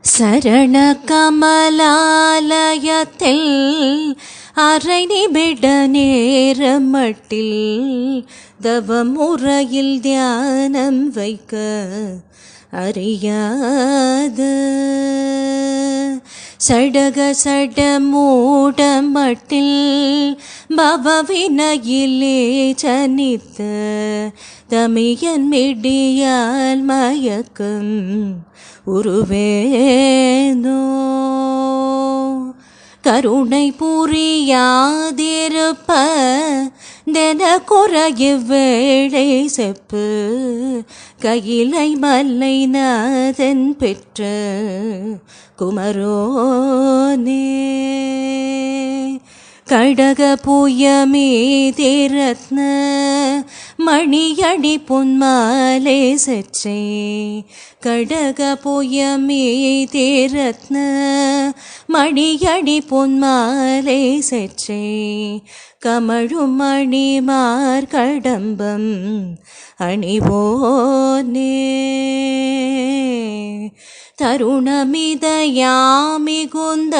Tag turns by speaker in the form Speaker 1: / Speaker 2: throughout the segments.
Speaker 1: சரண கமலாலயத்தில் அரை நிமிட நேரமட்டில் தவமுறையில் தியானம் வைக்க அறியாத சடக சட மூடமட்டில் பவவினையிலே ஜனித்த தமியன் மிடியால் மயக்கம் உருவேனோ கருணை புரியாதிருப்ப தென குறைய வேளை செப்பு கையிலை மல்லை நாதன் பெற்ற குமரோனே கடக புயமீதிரத்ன மணியடி பொன்மாலை சச்சை கடக புயமீதிரத்ன மணியடி பொன்மாலை சச்சை கமழும் மணிமார் கடம்பம் அணிவோனே தருணமிதயாமிகுந்த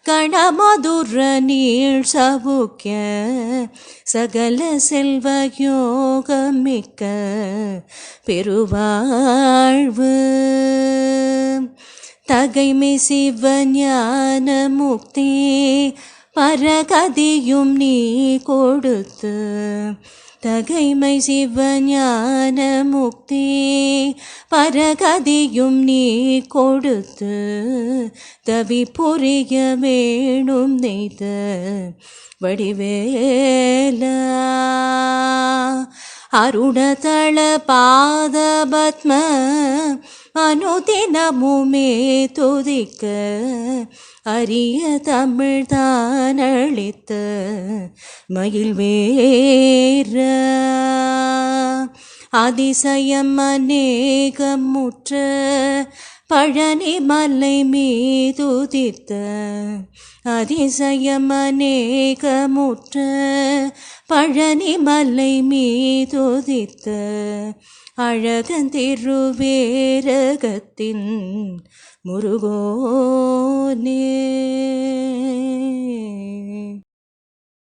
Speaker 1: கணமதுர நீள் சவுக்கிய சகல செல்வயோகமிக்க பெருவாழ்வு தகைமை சிவஞான முக்தி பரகதியும் நீ கொடுத்து தகைமை சிவஞான முக்தி பரகதியும் நீ கொடுத்து தவி புரிய வேணும் நெய்த வடிவேலா அருணதள பாதபத்ம அனுதினமுமே துதிக்க அரிய தமிழ் தானளித்த மயில் வேற அதிசயம் அநேகமுற்ற பழனி மலை மீதுதித்த அதிசயம் அநேகமுற்ற பழனி மலை மீதுதித்த அழகன் திருவேரகத்தின் முருகோனே.